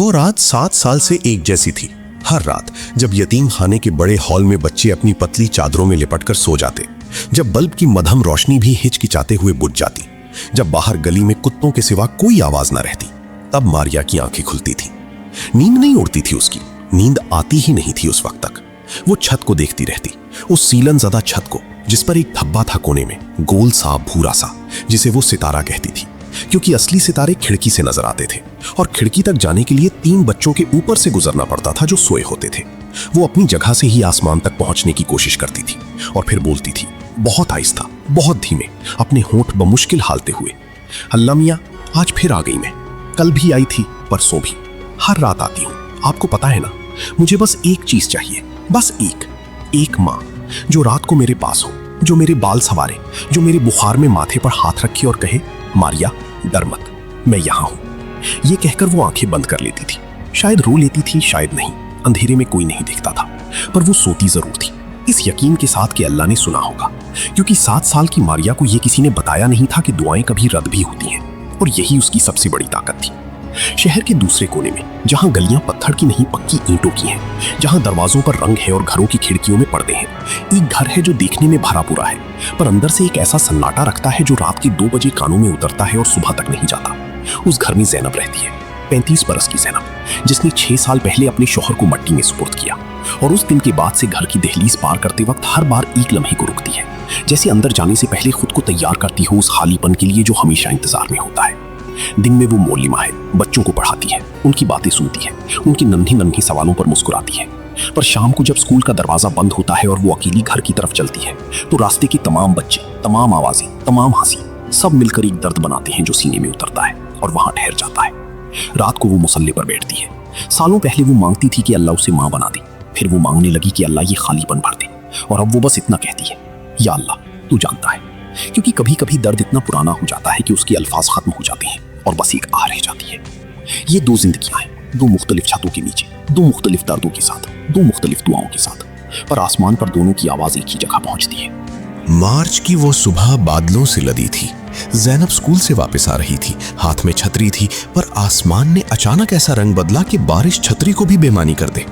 वो रात 7 साल से एक जैसी थी। हर रात जब यतीम खाने के बड़े हॉल में बच्चे अपनी पतली चादरों में लिपटकर सो जाते, जब बल्ब की मध्यम रोशनी भी हिचकिचाते हुए बुझ जाती, जब बाहर गली में कुत्तों के सिवा कोई आवाज न रहती, तब मारिया की आंखें खुलती थी। नींद नहीं उड़ती थी उसकी, नींद आती ही नहीं थी उस वक्त तक। वो छत को देखती रहती, उस सीलन ज़दा छत को जिस पर एक धब्बा था कोने में, गोल सा भूरा सा, जिसे वो सितारा कहती थी, क्योंकि असली सितारे खिड़की से नजर आते थे और खिड़की तक जाने के लिए 3 बच्चों के ऊपर से गुजरना पड़ता था जो सोए होते थे। वो अपनी जगह से ही आसमान तक पहुंचने की कोशिश करती थी और फिर बोलती थी बहुत आहिस्ता, बहुत धीमे, अपने होंठ बमुश्किल हालते हुए, अल्लाह मियाँ आज फिर आ गई मैं, कल भी आई थी, परसों भी, हर रात आती हूँ, आपको पता है ना, मुझे बस एक चीज चाहिए, बस एक माँ जो रात को मेरे पास हो, जो मेरे बाल संवारे, जो मेरे बुखार में माथे पर हाथ रखे और कहे मारिया डर मत, मैं यहाँ हूँ। ये कहकर वो आंखें बंद कर लेती थी। शायद रो लेती थी, शायद नहीं, अंधेरे में कोई नहीं दिखता था, पर वो सोती जरूर थी, इस यकीन के साथ कि अल्लाह ने सुना होगा, क्योंकि 7 साल की मारिया को ये किसी ने बताया नहीं था कि दुआएं कभी रद्द भी होती हैं, और यही उसकी सबसे बड़ी ताकत थी। शहर के दूसरे कोने में, जहां गलियां पत्थर की नहीं पक्की ईंटों की हैं, जहां दरवाजों पर रंग है और घरों की खिड़कियों में पर्दे हैं, एक घर है जो देखने में भरा पूरा है, पर अंदर से एक ऐसा सन्नाटा रखता है जो रात के 2 बजे कानों में उतरता है और सुबह तक नहीं जाता। उस घर में जैनब रहती है, 35 बरस की जैनब, जिसने 6 साल पहले अपने शौहर को मट्टी में सुपुर्द किया, और उस दिन के बाद से घर की दहलीज पार करते वक्त हर बार एक लम्हे को रुकती है, जैसे अंदर जाने से पहले खुद को तैयार करती हो उस खालीपन के लिए जो हमेशा इंतजार में होता है। दिन में वो मोलिमा है, बच्चों को पढ़ाती है, उनकी बातें सुनती है, उनकी नन्ही नन्ही सवालों पर मुस्कुराती है, पर शाम को जब स्कूल का दरवाजा बंद होता है और वो अकेली घर की तरफ चलती है, तो रास्ते के तमाम बच्चे, तमाम आवाजें, तमाम हंसी, सब मिलकर एक दर्द बनाते हैं जो सीने में उतरता है और वहां ठहर जाता है। रात को वो मुसल्ले पर बैठती है। सालों पहले वो मांगती थी कि अल्लाह उसे माँ बना दे, फिर वो मांगने लगी कि अल्लाह ये खालीपन भर दे, और अब वो बस इतना कहती है, या अल्लाह तू जानता है, क्योंकि कभी कभी दर्द इतना पुराना हो जाता है कि उसके अल्फाज खत्म हो जाते हैं और बस एक आ रह जाती है। ये 2 जिंदगियां हैं, 2 मुख्तलिफ छतों के नीचे, 2 मुख्तलिफ दर्दों के साथ, 2 मुख्तलिफ दुआओं के साथ, पर आसमान पर दोनों की आवाज एक ही जगह पहुंचती है। मार्च की वो सुबह बादलों से लदी थी। जैनब स्कूल से वापस आ रही थी, हाथ में छतरी थी, पर आसमान ने अचानक ऐसा रंग बदला कि बारिश छतरी को भी बेमानी कर दे।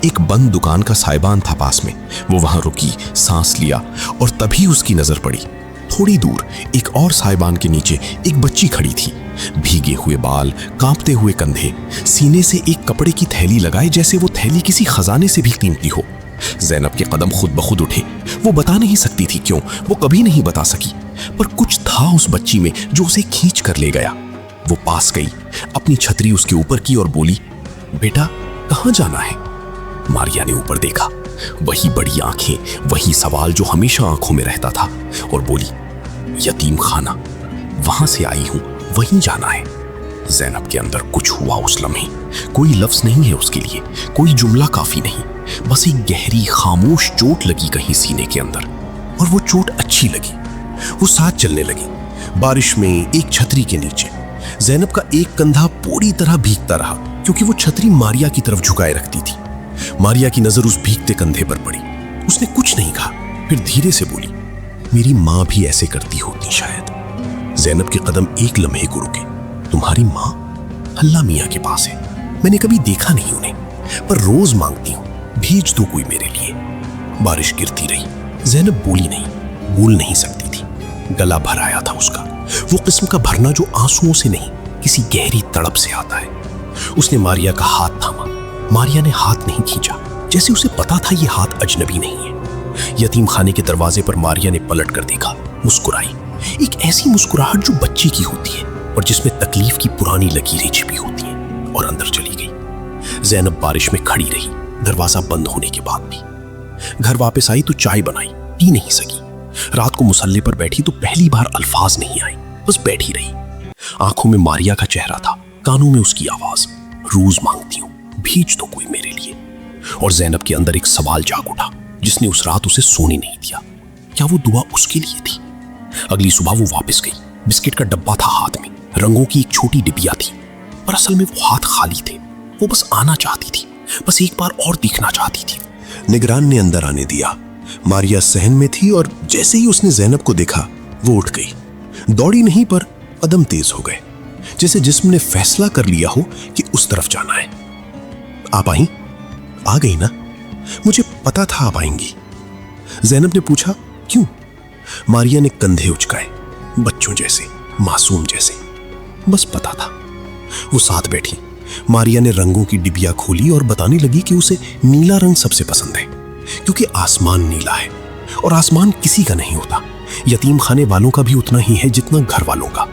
एक बंद दुकान का साइबान था पास में, वो वहां रुकी, सांस लिया, और तभी उसकी नजर पड़ी। थोड़ी दूर एक और साइबान के नीचे एक बच्ची खड़ी थी, भीगे हुए बाल, कांपते हुए कंधे, सीने से एक कपड़े की थैली लगाए जैसे वो थैली किसी खजाने से भी कीमती हो। जैनब के कदम खुद ब खुद उठे। वो बता नहीं सकती थी क्यों, वो कभी नहीं बता सकी, पर कुछ था उस बच्ची में जो उसे खींच कर ले गया। वो पास गई, अपनी छतरी उसके ऊपर की और बोली, बेटा कहाँ जाना है? मारिया ने ऊपर देखा, वही बड़ी आंखें, वही सवाल जो हमेशा आंखों में रहता था, और बोली, यतीम खाना, वहां से आई हूं, वहीं जाना है। जैनब के अंदर कुछ हुआ उस लम्हे। कोई लफ्ज नहीं है उसके लिए, कोई जुमला काफी नहीं, बस एक गहरी खामोश चोट लगी कहीं सीने के अंदर, और वो चोट अच्छी लगी। वो साथ चलने लगी बारिश में, एक छतरी के नीचे। जैनब का एक कंधा पूरी तरह भीगता रहा, क्योंकि वो छतरी मारिया की तरफ झुकाए रखती थी। मारिया की नजर उस भीगते कंधे पर पड़ी। उसने कुछ नहीं कहा, फिर धीरे से बोली, मेरी माँ भी ऐसे करती होती शायद। जैनब के कदम एक लम्हे को रुके। तुम्हारी माँ? अल्लाह मियाँ के पास है, मैंने कभी देखा नहीं उन्हें, पर रोज मांगती हूँ, भेज दो कोई मेरे लिए। बारिश गिरती रही। जैनब बोली नहीं, बोल नहीं सकती थी। गला भर आया था उसका, वो किस्म का भरना जो आंसुओं से नहीं, किसी गहरी तड़प से आता है। उसने मारिया का हाथ थामा। मारिया ने हाथ नहीं खींचा, जैसे उसे पता था ये हाथ अजनबी नहीं है। यतीम खाने के दरवाजे पर मारिया ने पलट कर देखा, मुस्कुराई, एक ऐसी मुस्कुराहट जो बच्चे की होती है और जिसमें तकलीफ की पुरानी लकीरें छिपी होती हैं, और अंदर चली गई। जैनब बारिश में खड़ी रही, दरवाजा बंद होने के बाद भी। घर वापस आई तो चाय बनाई, पी नहीं सकी। रात को मुसल्ले पर बैठी तो पहली बार अल्फाज नहीं आए, बस बैठी रही। आंखों में मारिया का चेहरा था, कानों में उसकी आवाज, रोज मांगती हूँ, भेज दो कोई मेरे लिए। और जैनब के अंदर एक सवाल जाग उठा जिसने उस रात उसे सोने नहीं दिया। क्या वो दुआ उसके लिए थी? अगली सुबह वो वापस गई। बिस्किट का डब्बा था हाथ में, रंगों की एक छोटी डिबिया थी, पर असल में वो हाथ खाली थे। वो बस आना चाहती थी, बस एक बार और दिखना चाहती थी। निगरान ने अंदर आने दिया। मारिया सहन में थी और जैसे ही उसने जैनब को देखा वो उठ गई। दौड़ी नहीं, पर कदम तेज हो गए। जैसे जिस्म ने फैसला कर लिया हो कि उस तरफ जाना है। आप आई? आ गई ना? मुझे पता था आप आएंगी। ज़ैनब ने पूछा, क्यों? मारिया ने कंधे उचकाए, बच्चों जैसे, मासूम जैसे। बस पता था। वो साथ बैठी। मारिया ने रंगों की डिबिया खोली और बताने लगी कि उसे नीला रंग सबसे पसंद है, क्योंकि आसमान नीला है और आसमान किसी का नहीं होता, यतीम खाने वालों का भी उतना ही है जितना घर वालों का।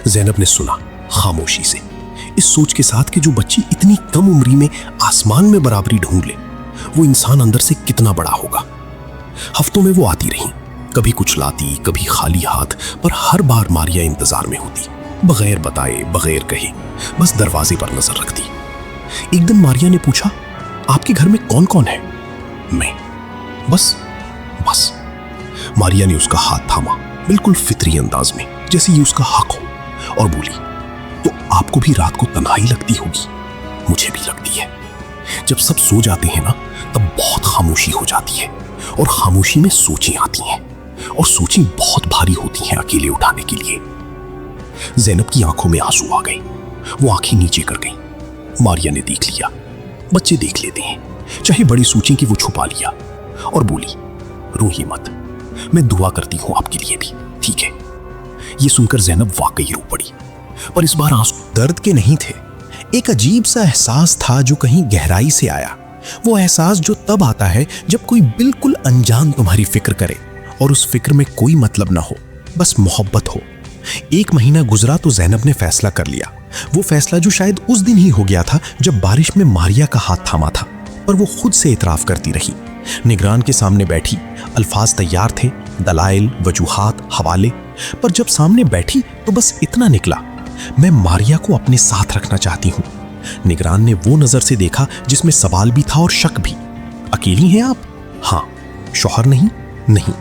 ज़ैनब ने सुना खामोशी से, इस सोच के साथ कि जो बच्ची इतनी कम उम्री में आसमान में बराबरी ढूंढ ले, वो इंसान अंदर से कितना बड़ा होगा। हफ्तों में वो आती रही, कभी कुछ लाती, कभी खाली हाथ, पर हर बार मारिया इंतजार में होती, बगैर बताए, बगैर कहे, बस दरवाजे पर नजर रखती। एक दिन मारिया ने पूछा, आपके घर में कौन कौन है? मैं। बस? मारिया ने उसका हाथ थामा, बिल्कुल फितरी अंदाज में, जैसे ये उसका हक हो, और बोली, तो आपको भी रात को तन्हाई लगती होगी? मुझे भी लगती है। जब सब सो जाते हैं ना, तब बहुत खामोशी हो जाती है, और खामोशी में सोचें आती हैं, और सोचें बहुत भारी होती हैं अकेले उठाने के लिए। ज़ैनब की आंखों में आंसू आ गए। वो आंखें नीचे कर गईं। मारिया ने देख लिया, बच्चे देख लेते हैं, चाहे बड़ी सोचें कि वो छुपा लिया, और बोली, रोइए मत, मैं दुआ करती हूं आपके लिए भी, ठीक है? ये सुनकर ज़ैनब वाकई रो पड़ी, पर इस बार आंसू दर्द के नहीं थे। एक अजीब सा एहसास था जो कहीं गहराई से आया। वो एहसास जो तब आता है जब कोई बिल्कुल अनजान तुम्हारी फिक्र करे और उस फिक्र में कोई मतलब ना हो, बस मोहब्बत हो। 1 महीना गुजरा तो ज़ैनब ने फैसला कर लिया, वो फैसला जो शायद उस दिन ही हो गया था जब बारिश में मारिया का हाथ थामा था, पर वो खुद से इतराफ करती रही। निगरान के सामने बैठी, अल्फाज तैयार थे, दलाइल, वजूहात, हवाले, पर जब सामने बैठी तो बस इतना निकला, मैं मारिया को अपने साथ रखना चाहती हूँ। निगरान ने वो नजर से देखा जिसमें सवाल भी था और शक भी। अकेली हैं आप? हाँ। शौहर नहीं? नहीं।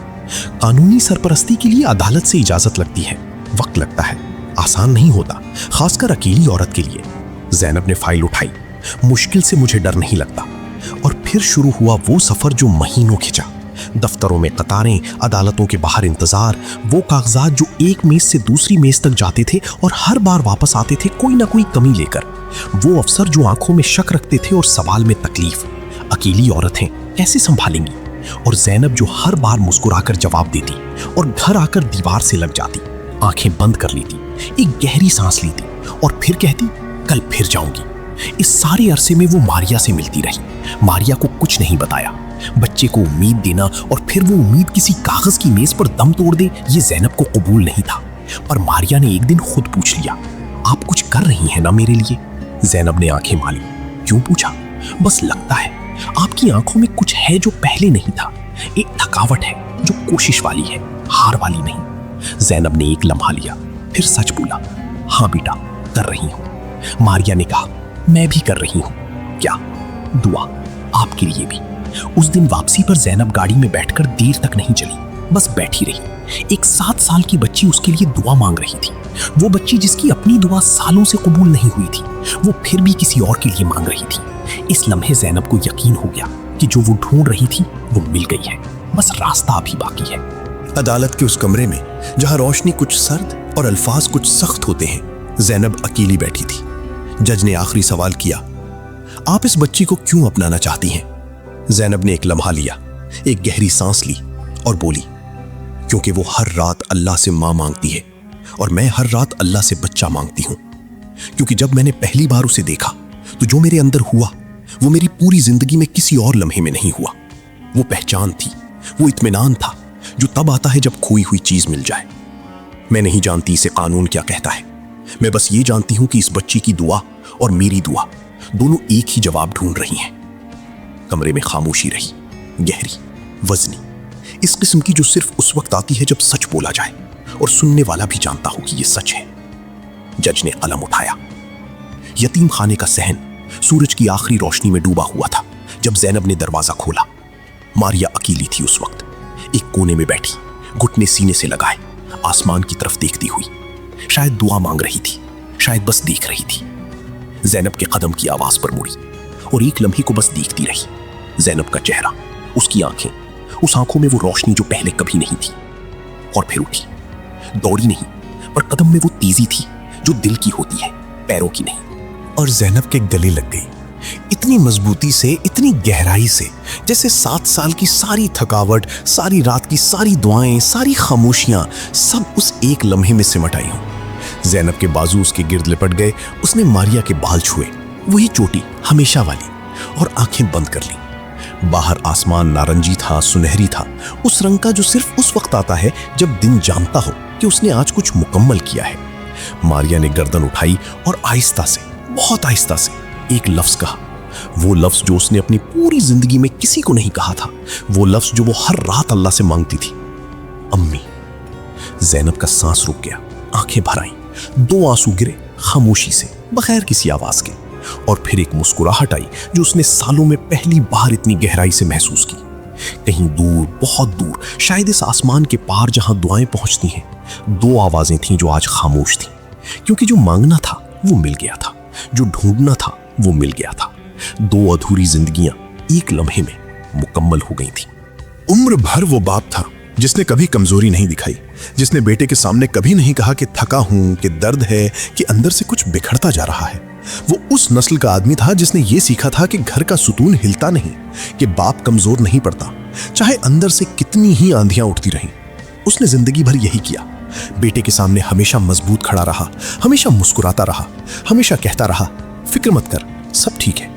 कानूनी सरपरस्ती के लिए अदालत से इजाजत लगती है, वक्त लगता है, आसान नहीं होता, खासकर अकेली औरत के लिए। ज़ैनब ने फाइल उठाई, मुश्किल से मुझे डर नहीं लगता। और फिर शुरू हुआ वो सफर जो महीनों खिंचा। दफ्तरों में कतारें, अदालतों के बाहर इंतजार, वो कागजात जो एक मेज से दूसरी मेज तक जाते थे और हर बार वापस आते थे कोई ना कोई कमी लेकर। वो अफसर जो आंखों में शक रखते थे और सवाल में तकलीफ। अकेली औरत हैं, कैसे संभालेंगी? और ज़ैनब जो हर बार मुस्कुराकर जवाब देती और घर आकर दीवार से लग जाती, आंखें बंद कर लेती, एक गहरी सांस लेती और फिर कहती, कल फिर जाऊंगी। इस सारे अरसे में वो मारिया से मिलती रही, मारिया को कुछ नहीं बताया। बच्चे को उम्मीद देना और फिर वो उम्मीद किसी कागज की मेज पर दम तोड़ दे, ये ज़ैनब को कबूल नहीं था। पर मारिया ने एक दिन खुद पूछ लिया, आप कुछ कर रही हैं ना मेरे लिए? ज़ैनब ने आंखें माली। क्यों पूछा? बस लगता है आपकी आंखों में कुछ है जो पहले नहीं था, एक थकावट है जो कोशिश वाली है, हार वाली नहीं। ज़ैनब ने एक लम्हा लिया, फिर सच बोला, हाँ बेटा, कर रही हूं। मारिया ने कहा, मैं भी कर रही हूं। क्या? दुआ आपके लिए भी। उस दिन वापसी पर ज़ैनब गाड़ी में बैठकर देर तक नहीं चली, बस बैठी रही। एक 7 साल की बच्ची उसके लिए दुआ मांग रही थी। वो बच्ची जिसकी अपनी दुआ सालों से कबूल नहीं हुई थी, वो फिर भी किसी और के लिए मांग रही थी। इस लम्हे ज़ैनब को यकीन हो गया कि जो वो ढूंढ रही थी वो मिल गई है, बस रास्ता अभी बाकी है। अदालत के उस कमरे में जहां रोशनी कुछ सर्द और अल्फाज कुछ सख्त होते हैं, ज़ैनब अकेली बैठी थी। जज ने आखिरी सवाल किया, आप इस बच्ची को क्यों अपनाना चाहती हैं? ज़ैनब ने एक लम्हा लिया, एक गहरी सांस ली और बोली, क्योंकि वो हर रात अल्लाह से मां मांगती है और मैं हर रात अल्लाह से बच्चा मांगती हूं। क्योंकि जब मैंने पहली बार उसे देखा तो जो मेरे अंदर हुआ वो मेरी पूरी जिंदगी में किसी और लम्हे में नहीं हुआ। वो पहचान थी, वो इत्मीनान था जो तब आता है जब खोई हुई चीज मिल जाए। मैं नहीं जानती इसे कानून क्या कहता है, मैं बस ये जानती हूं कि इस बच्ची की दुआ और मेरी दुआ दोनों एक ही जवाब ढूंढ रही हैं। कमरे में खामोशी रही, गहरी, वजनी, इस किस्म की जो सिर्फ उस वक्त आती है जब सच बोला जाए और सुनने वाला भी जानता हो कि ये सच है। जज ने कलम उठाया। यतीम खाने का सहन सूरज की आखिरी रोशनी में डूबा हुआ था जब ज़ैनब ने दरवाजा खोला। मारिया अकेली थी उस वक्त, एक कोने में बैठी, घुटने सीने से लगाए, आसमान की तरफ देखती हुई। शायद दुआ मांग रही थी, शायद बस देख रही थी। ज़ैनब के कदम की आवाज पर मुड़ी और एक लम्हे को बस देखती रही। ज़ैनब का चेहरा, उसकी आंखें, उस आंखों में वो रोशनी जो पहले कभी नहीं थी। और फिर उठी, दौड़ी नहीं, पर कदम में वो तेजी थी जो दिल की होती है, पैरों की नहीं। और ज़ैनब के गले लग गई, इतनी मजबूती से, इतनी गहराई से, जैसे 7 साल की सारी थकावट, सारी रात की सारी दुआएं, सारी खामोशियां सब उस एक लम्हे में सिमट आई हों। ज़ैनब के बाजू उसके गिर्द लिपट गए। उसने मारिया के बाल छुए, वही चोटी हमेशा वाली, और आंखें बंद कर ली। बाहर आसमान नारंगी था, सुनहरी था, उस रंग का जो सिर्फ उस वक्त आता है जब दिन जानता हो कि उसने आज कुछ मुकम्मल किया है। मारिया ने गर्दन उठाई और आहिस्ता से, बहुत आहिस्ता से एक लफ्ज कहा, वो लफ्ज जो उसने अपनी पूरी जिंदगी में किसी को नहीं कहा था, वो लफ्ज जो वो हर रात अल्लाह से मांगती थी, अम्मी। ज़ैनब का सांस रुक गया, आंखें भर आईं, 2 आंसू गिरे खामोशी से, बगैर किसी आवाज के, और फिर एक मुस्कुराहट आई जो उसने सालों में पहली बार इतनी गहराई से महसूस की। कहीं दूर, बहुत दूर, शायद इस आसमान के पार जहां दुआएं पहुंचती हैं, 2 आवाजें थीं जो आज खामोश थीं, क्योंकि जो मांगना था वो मिल गया था, जो ढूंढना था वो मिल गया था। 2 अधूरी जिंदगियां एक लम्हे में मुकम्मल हो गई थीं। उम्र भर वो बाप था जिसने कभी कमजोरी नहीं दिखाई, जिसने बेटे के सामने कभी नहीं कहा कि थका हूं, कि दर्द है, कि अंदर से कुछ बिखरता जा रहा है। वो उस नस्ल का आदमी था जिसने ये सीखा था कि घर का सुतून हिलता नहीं, कि बाप कमजोर नहीं पड़ता, चाहे अंदर से कितनी ही आंधियां उठती रहें। उसने जिंदगी भर यही किया, बेटे के सामने हमेशा मजबूत खड़ा रहा, हमेशा मुस्कुराता रहा, हमेशा कहता रहा, फिक्र मत कर, सब ठीक है।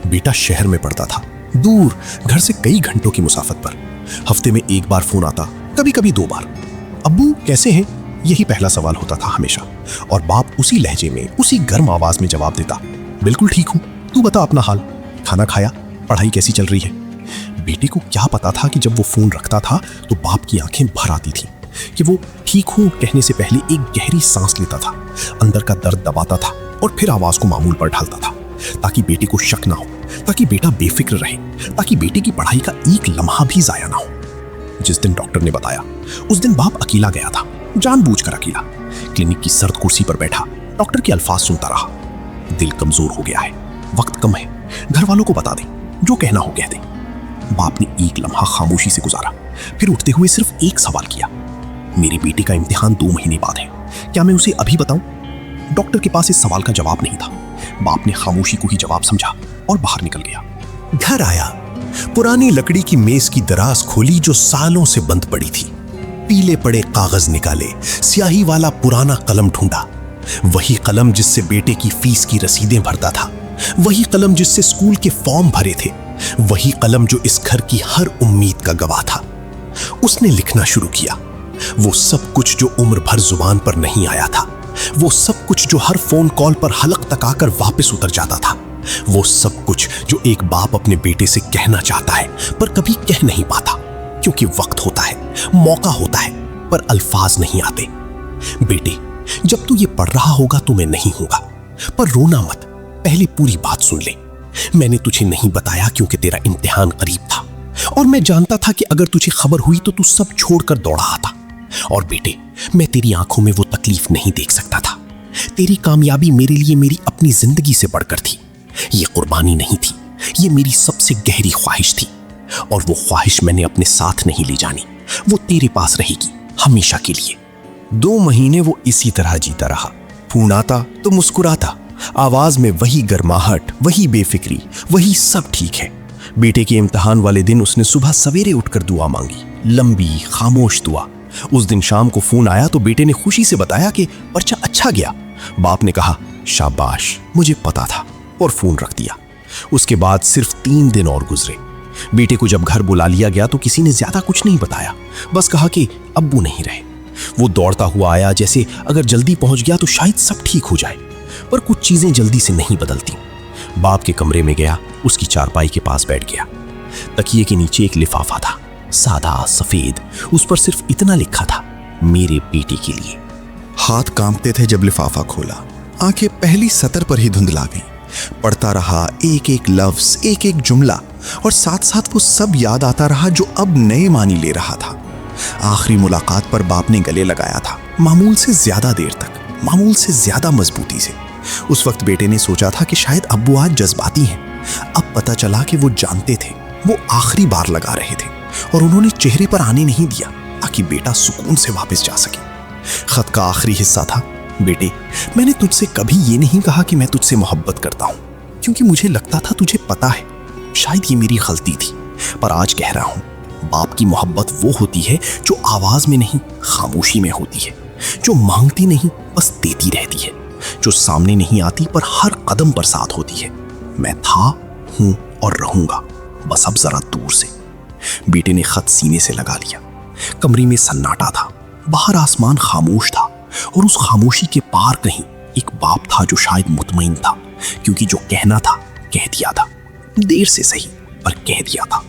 बेटा शहर में पढ़ता था, दूर, घर से कई घंटों की मुसाफत पर। हफ्ते में 1 बार फोन आता, कभी कभी 2 बार। अब्बू कैसे हैं, यही पहला सवाल होता था हमेशा, और बाप उसी लहजे में, उसी गर्म आवाज में जवाब देता, बिल्कुल ठीक हूं, तू बता अपना हाल, खाना खाया, पढ़ाई कैसी चल रही है। बेटे को क्या पता था कि जब वो फोन रखता था तो बाप की आंखें भर आती थी, कि वो ठीक हूं कहने से पहले एक गहरी सांस लेता था, अंदर का दर्द दबाता था और फिर आवाज को मामूल पर ढालता था, ताकि बेटे को शक ना हो, ताकि बेटा बेफिक्र रहे, ताकि बेटे की पढ़ाई का एक लम्हा भी जाया ना हो। जिस दिन डॉक्टर ने बताया, उस दिन बाप अकेला गया था, जानबूझकर अकेला। क्लिनिक की सर्द कुर्सी पर बैठा डॉक्टर के अल्फाज सुनता रहा, दिल कमजोर हो गया है, वक्त कम है, घर वालों को बता दें, जो कहना हो कह दें। बाप ने एक लम्हा खामोशी से गुजारा, फिर उठते हुए सिर्फ एक सवाल किया, मेरे बेटे का इम्तिहान 2 महीने बाद है, क्या मैं उसे अभी बताऊं? डॉक्टर के पास इस सवाल का जवाब नहीं था। बाप ने खामोशी को ही जवाब समझा और बाहर निकल गया। घर आया, पुरानी लकड़ी की मेज की दराज खोली जो सालों से बंद पड़ी थी, पीले पड़े कागज निकाले, स्याही वाला पुराना कलम ढूंढा, वही कलम जिससे बेटे की फीस की रसीदें भरता था, वही कलम जिससे स्कूल के फॉर्म भरे थे, वही कलम जो इस घर की हर उम्मीद का गवाह था। उसने लिखना शुरू किया, वो सब कुछ जो उम्र भर जुबान पर नहीं आया था, वो सब कुछ जो हर फोन कॉल पर हलक तक आकर वापस उतर जाता था, वो सब कुछ जो एक बाप अपने बेटे से कहना चाहता है पर कभी कह नहीं पाता, क्योंकि वक्त होता है, मौका होता है, पर अल्फाज नहीं आते। बेटे, जब तू ये पढ़ रहा होगा तो मैं नहीं हूंगा, पर रोना मत, पहले पूरी बात सुन ले। मैंने तुझे नहीं बताया क्योंकि तेरा इम्तिहान करीब था, और मैं जानता था कि अगर तुझे खबर हुई तो तू सब छोड़कर दौड़ा आता। और बेटे, मैं तेरी आंखों में वो तकलीफ नहीं देख सकता था। तेरी कामयाबी मेरे लिए मेरी अपनी जिंदगी से बढ़कर थी। ये कुर्बानी नहीं थी, ये मेरी सबसे गहरी ख्वाहिश थी, और वो ख्वाहिश मैंने अपने साथ नहीं ले जानी, वो तेरे पास रहेगी हमेशा के लिए। 2 महीने वो इसी तरह जीता रहा, फोन आता तो मुस्कुराता, आवाज में वही गर्माहट, वही बेफिक्री, वही सब ठीक है। बेटे के इम्तिहान वाले दिन उसने सुबह सवेरे उठकर दुआ मांगी, लंबी खामोश दुआ। उस दिन शाम को फोन आया तो बेटे ने खुशी से बताया कि पर्चा अच्छा गया। बाप ने कहा, शाबाश, मुझे पता था, और फोन रख दिया। उसके बाद सिर्फ 3 दिन और गुजरे। बेटे को जब घर बुला लिया गया तो किसी ने ज्यादा कुछ नहीं बताया, बस कहा कि अब्बू नहीं रहे। वो दौड़ता हुआ आया, जैसे अगर जल्दी पहुंच गया तो शायद सब ठीक हो जाए, पर कुछ चीजें जल्दी से नहीं बदलती। बाप के कमरे में गया, उसकी चारपाई के पास बैठ गया। तकिए के नीचे एक लिफाफा था, सादा सफेद, उस पर सिर्फ इतना लिखा था, मेरे बेटे के लिए। हाथ कांपते थे जब लिफाफा खोला, आंखें पहली सतर पर ही धुंधला गई। पढ़ता रहा एक एक लफ्ज, एक एक जुमला, और साथ साथ वो सब याद आता रहा जो अब नए मानी ले रहा था। आखिरी मुलाकात पर बाप ने गले लगाया था, मामूल से ज्यादा देर तक, मामूल से ज्यादा मजबूती से। उस वक्त बेटे ने सोचा था कि शायद अब्बू आज जज्बाती हैं। अब पता चला कि वो जानते थे, वो आखिरी बार लगा रहे थे, और उन्होंने चेहरे पर आने नहीं दिया ताकि बेटा सुकून से वापस जा सके। खत का आखिरी हिस्सा था, बेटे, मैंने तुझसे कभी ये नहीं कहा कि मैं तुझसे मोहब्बत करता हूं, क्योंकि मुझे लगता था तुझे पता है। शायद ये मेरी गलती थी, पर आज कह रहा हूं, बाप की मोहब्बत वो होती है जो आवाज में नहीं, खामोशी में होती है, जो मांगती नहीं, बस देती रहती है, जो सामने नहीं आती पर हर कदम पर साथ होती है। मैं था, हूं और रहूंगा, बस अब जरा दूर से। बेटे ने खत सीने से लगा लिया। कमरे में सन्नाटा था, बाहर आसमान खामोश था, और उस खामोशी के पार कहीं एक बाप था जो शायद मुतमईन था, क्योंकि जो कहना था कह दिया था, देर से सही पर कह दिया था।